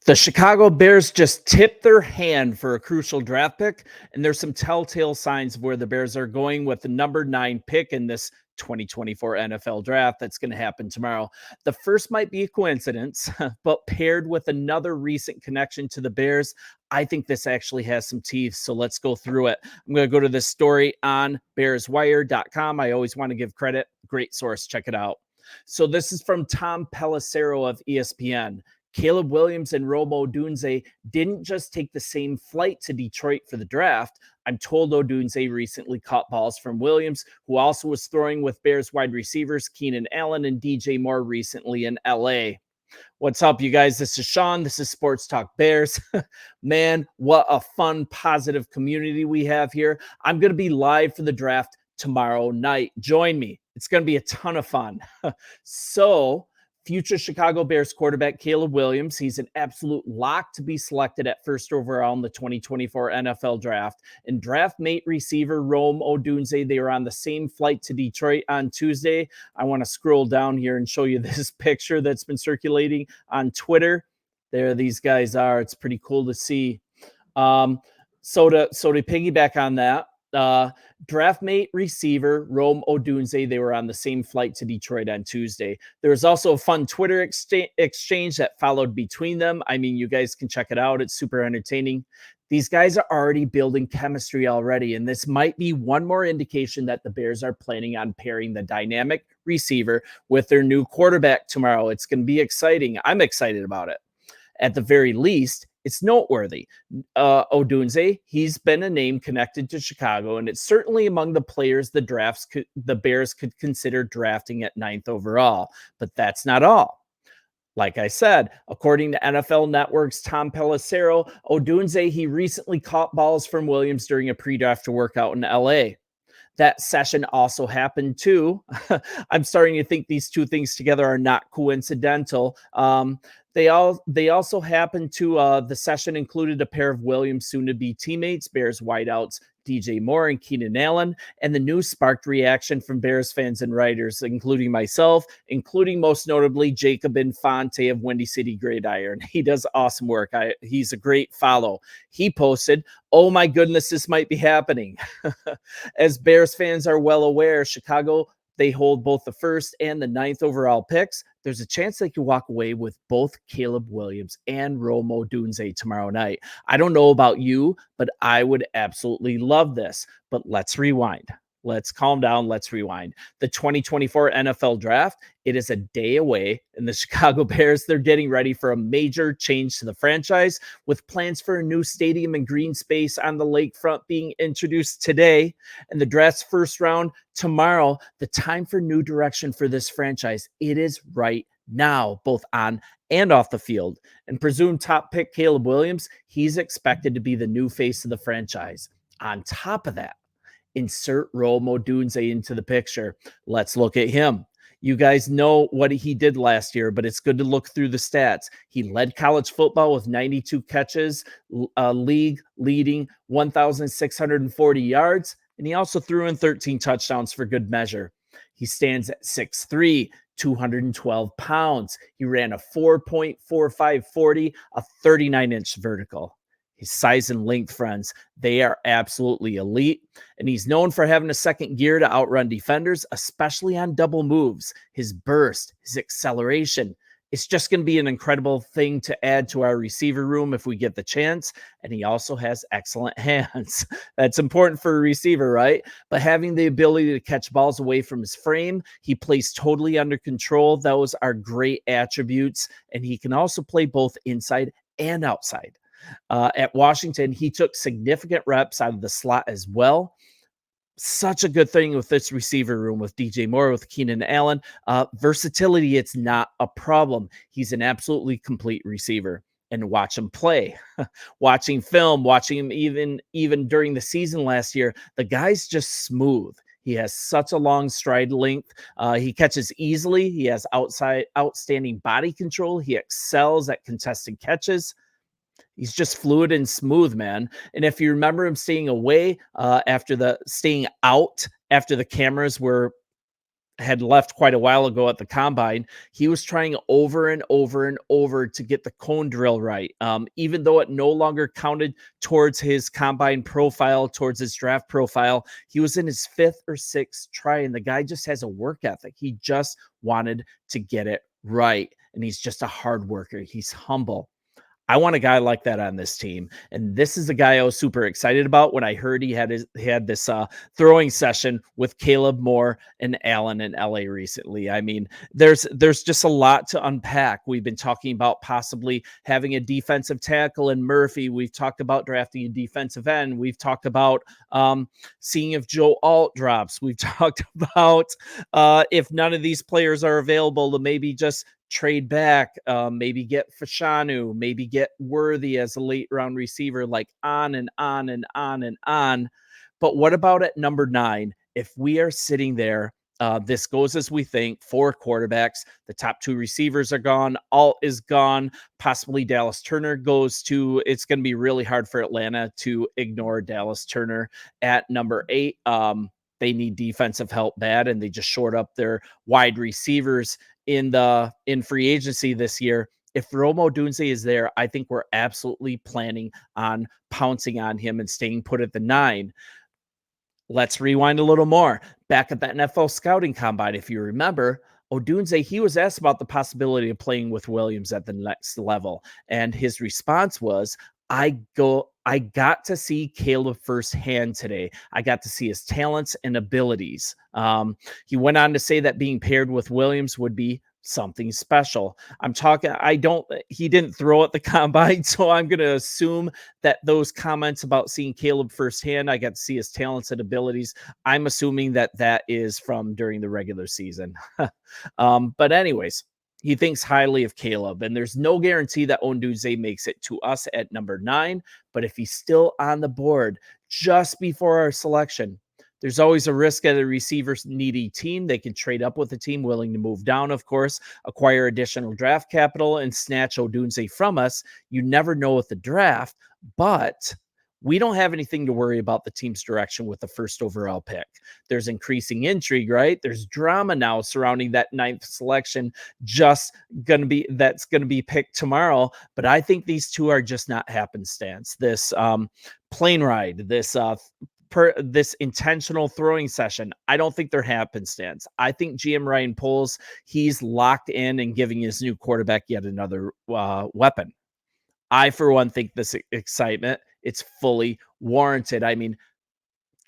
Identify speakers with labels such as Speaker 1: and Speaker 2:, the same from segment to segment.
Speaker 1: The Chicago Bears just tipped their hand for a crucial draft pick, and there's some telltale signs of where the Bears are going with the number 9 pick in this 2024 NFL draft that's going to happen tomorrow. The first might be a coincidence, but paired with another recent connection to the Bears, I think this actually has some teeth. So let's go through it. I'm going to go to this story on bearswire.com. I always want to give credit. Great source. Check it out. So this is from Tom Pelissero of ESPN. Caleb Williams and Odunze didn't just take the same flight to Detroit for the draft. I'm told Odunze recently caught balls from Williams, who also was throwing with Bears wide receivers Keenan Allen and DJ Moore recently in LA. What's up, you guys? This is Sean. This is Sports Talk Bears. Man, what a fun, positive community we have here. I'm going to be live for the draft tomorrow night. Join me. It's going to be a ton of fun. So, future Chicago Bears quarterback Caleb Williams, he's an absolute lock to be selected at first overall in the 2024 NFL draft. And draft mate receiver Rome Odunze, they were on the same flight to Detroit on Tuesday. I want to scroll down here and show you this picture that's been circulating on Twitter. There these guys are. It's pretty cool to see. So to piggyback on that, draft mate receiver Rome Odunze, they were on the same flight to Detroit on Tuesday. There was also a fun Twitter exchange that followed between them. I mean, you guys can check it out. It's super entertaining. These guys are already building chemistry already, and this might be one more indication that the Bears are planning on pairing the dynamic receiver with their new quarterback tomorrow. It's going to be exciting. I'm excited about it. At the very least, it's noteworthy. Odunze, he's been a name connected to Chicago, and it's certainly among the players the Bears could consider drafting at 9th overall. But that's not all. Like I said, according to NFL Network's Tom Pelissero, Odunze, he recently caught balls from Williams during a pre-draft workout in LA. That session also happened too. I'm starting to think these two things together are not coincidental. They also happened to the session included a pair of Williams soon-to-be teammates, Bears wideouts DJ Moore and Keenan Allen, and the news sparked reaction from Bears fans and writers, including myself, including most notably Jacob Infante of Windy City Gridiron. He does awesome work. He's a great follow. He posted, "Oh my goodness, this might be happening." As Bears fans are well aware, Chicago, they hold both the 1st and the 9th overall picks. There's a chance they could walk away with both Caleb Williams and Rome Odunze tomorrow night. I don't know about you, but I would absolutely love this. But let's rewind. Let's calm down. Let's rewind. The 2024 NFL draft, it is a day away, and the Chicago Bears, they're getting ready for a major change to the franchise with plans for a new stadium and green space on the lakefront being introduced today, and the draft's first round tomorrow. The time for new direction for this franchise, it is right now, both on and off the field. And presumed top pick Caleb Williams, he's expected to be the new face of the franchise. On top of that, insert Rome Odunze into the picture. Let's look at him. You guys know what he did last year, but it's good to look through the stats. He led college football with 92 catches, league leading 1,640 yards, and he also threw in 13 touchdowns for good measure. He stands at 6'3", 212 pounds. He ran a 4.4540, a 39-inch vertical. His size and length, friends, they are absolutely elite. And he's known for having a second gear to outrun defenders, especially on double moves. His burst, his acceleration, it's just going to be an incredible thing to add to our receiver room if we get the chance. And he also has excellent hands. That's important for a receiver, right? But having the ability to catch balls away from his frame, he plays totally under control. Those are great attributes. And he can also play both inside and outside. At Washington, he took significant reps out of the slot as well. Such a good thing with this receiver room with DJ Moore, with Keenan Allen. Versatility, it's not a problem. He's an absolutely complete receiver. And watch him play. Watching film, watching him even during the season last year, the guy's just smooth. He has such a long stride length. He catches easily. He has outstanding body control. He excels at contested catches. He's just fluid and smooth, man. And if you remember him staying out after the cameras were had left quite a while ago at the combine. He was trying over and over and over to get the cone drill right. Even though it no longer counted towards his combine profile, towards his draft profile, he was in his fifth or sixth try, and the guy just has a work ethic. He just wanted to get it right. And he's just a hard worker. He's humble. I want a guy like that on this team, and this is the guy I was super excited about when I heard he had this throwing session with Caleb Moore and Allen in LA recently. I mean, there's just a lot to unpack. We've been talking about possibly having a defensive tackle in Murphy. We've talked about drafting a defensive end. We've talked about seeing if Joe Alt drops. We've talked about if none of these players are available, to maybe just trade back, maybe get Fashanu, maybe get Worthy as a late round receiver, like on and on and on and on. But what about at number 9? If we are sitting there, this goes as we think, 4 quarterbacks, the top 2 receivers are gone, Alt is gone, possibly Dallas Turner goes to, it's going to be really hard for Atlanta to ignore Dallas Turner at number 8. They need defensive help bad, and they just shored up their wide receivers in free agency this year. If Rome Odunze is there, I think we're absolutely planning on pouncing on him and staying put at the 9. Let's rewind a little more. Back at the NFL scouting combine, if you remember, Odunze, he was asked about the possibility of playing with Williams at the next level. And his response was, I got to see Caleb firsthand today. I got to see his talents and abilities. He went on to say that being paired with Williams would be something special. He didn't throw at the combine, so I'm going to assume that those comments about seeing Caleb firsthand, I got to see his talents and abilities. I'm assuming that is from during the regular season. But anyways, he thinks highly of Caleb, and there's no guarantee that Odunze makes it to us at number 9. But if he's still on the board just before our selection, there's always a risk at a receivers needy team. They can trade up with a team willing to move down, of course, acquire additional draft capital, and snatch Odunze from us. You never know with the draft, but we don't have anything to worry about the team's direction with the first overall pick. There's increasing intrigue, right? There's drama now surrounding that 9th selection that's going to be picked tomorrow. But I think these two are just not happenstance. This plane ride, this intentional throwing session, I don't think they're happenstance. I think GM Ryan Poles, he's locked in and giving his new quarterback yet another weapon. I, for one, think this excitement, it's fully warranted. I mean,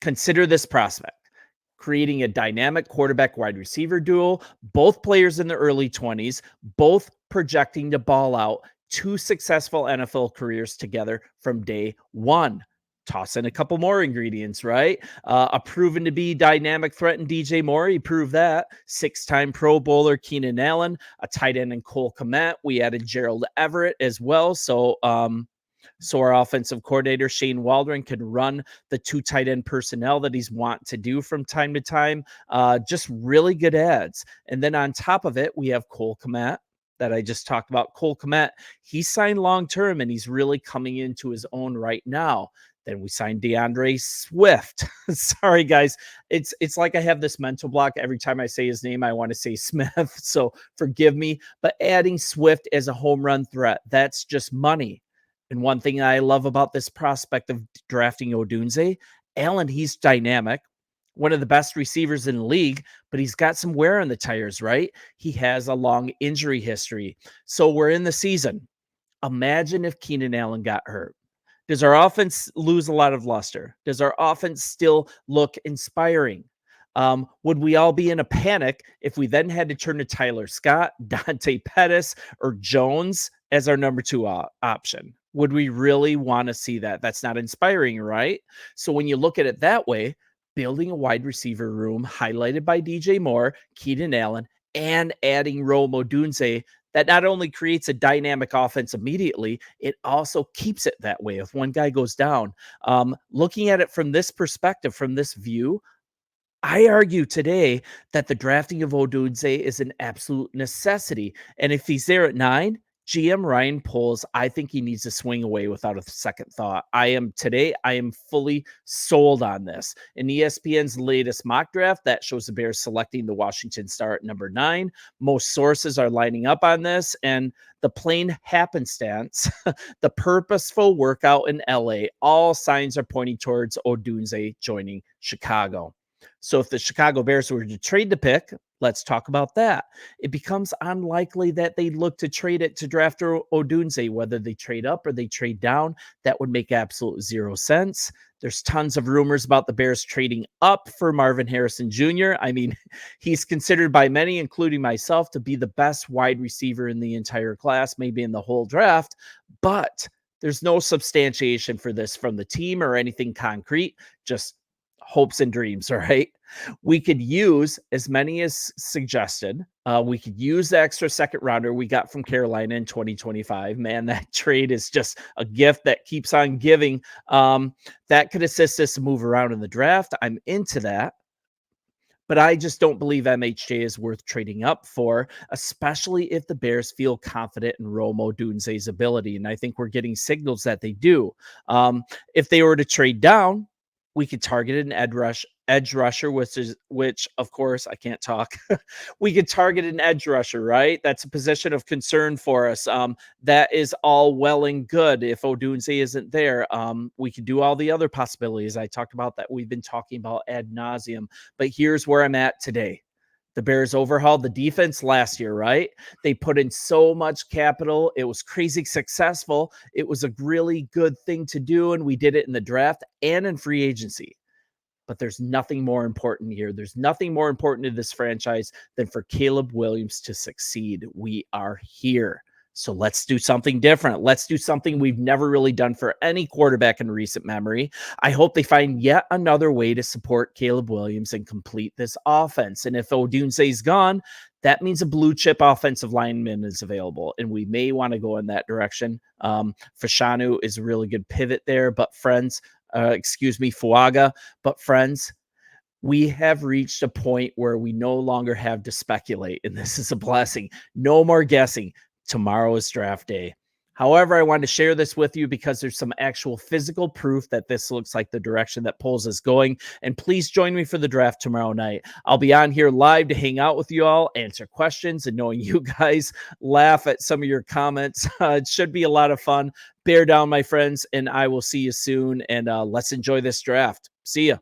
Speaker 1: consider this prospect. Creating a dynamic quarterback wide receiver duo, both players in the early 20s, both projecting to ball out, 2 successful NFL careers together from day 1. Toss in a couple more ingredients, right? A proven to be dynamic threat in DJ Moore. He proved that. 6-time Pro Bowler Keenan Allen, a tight end in Cole Kmet. We added Gerald Everett as well. So our offensive coordinator, Shane Waldron, could run the 2 tight end personnel that he's want to do from time to time. Just really good ads. And then on top of it, we have Cole Kmet that I just talked about. Cole Kmet, he signed long-term, and he's really coming into his own right now. Then we signed DeAndre Swift. Sorry, guys. It's like I have this mental block. Every time I say his name, I want to say Smith. So forgive me. But adding Swift as a home run threat, that's just money. And one thing I love about this prospect of drafting Odunze, Allen, he's dynamic, one of the best receivers in the league, but he's got some wear on the tires, right? He has a long injury history. So we're in the season. Imagine if Keenan Allen got hurt. Does our offense lose a lot of luster? Does our offense still look inspiring? Would we all be in a panic if we then had to turn to Tyler Scott, Dante Pettis, or Jones as our number 2 option? Would we really want to see that? That's not inspiring, right? So when you look at it that way, building a wide receiver room highlighted by DJ Moore, Keenan Allen, and adding Rome Odunze, that not only creates a dynamic offense immediately, it also keeps it that way if one guy goes down. Looking at it from this perspective, from this view, I argue today that the drafting of Odunze is an absolute necessity. And if he's there at 9, GM Ryan Poles, I think he needs to swing away without a second thought. I am fully sold on this. In ESPN's latest mock draft, that shows the Bears selecting the Washington Star at number 9. Most sources are lining up on this, and the plain happenstance, the purposeful workout in LA, all signs are pointing towards Odunze joining Chicago. So if the Chicago Bears were to trade the pick, let's talk about that. It becomes unlikely that they look to trade it to draft Odunze, whether they trade up or they trade down. That would make absolute zero sense. There's tons of rumors about the Bears trading up for Marvin Harrison Jr. I mean, he's considered by many, including myself, to be the best wide receiver in the entire class, maybe in the whole draft. But there's no substantiation for this from the team or anything concrete, just hopes and dreams, right? We could use as many as suggested. We could use the extra second rounder we got from Carolina in 2025. Man, that trade is just a gift that keeps on giving. That could assist us to move around in the draft. I'm into that. But I just don't believe MHJ is worth trading up for, especially if the Bears feel confident in Rome Odunze's ability. And I think we're getting signals that they do. If they were to trade down, we could target an edge rusher, which of course I can't talk. We could target an edge rusher, right? That's a position of concern for us. That is all well and good. If Odunze isn't there, we could do all the other possibilities. I talked about that. We've been talking about ad nauseum, but here's where I'm at today. The Bears overhauled the defense last year, right? They put in so much capital. It was crazy successful. It was a really good thing to do, and we did it in the draft and in free agency. But there's nothing more important here. There's nothing more important to this franchise than for Caleb Williams to succeed. We are here. So let's do something different. Let's do something we've never really done for any quarterback in recent memory. I hope they find yet another way to support Caleb Williams and complete this offense. And if Odunze's gone, that means a blue chip offensive lineman is available, and we may want to go in that direction. Fashanu is a really good pivot there, but Fuaga. But friends, we have reached a point where we no longer have to speculate, and this is a blessing. No more guessing. Tomorrow is draft day. However, I wanted to share this with you because there's some actual physical proof that this looks like the direction that Poles is going. And please join me for the draft tomorrow night. I'll be on here live to hang out with you all, answer questions, and knowing you guys laugh at some of your comments. It should be a lot of fun. Bear down, my friends, and I will see you soon. And let's enjoy this draft. See ya.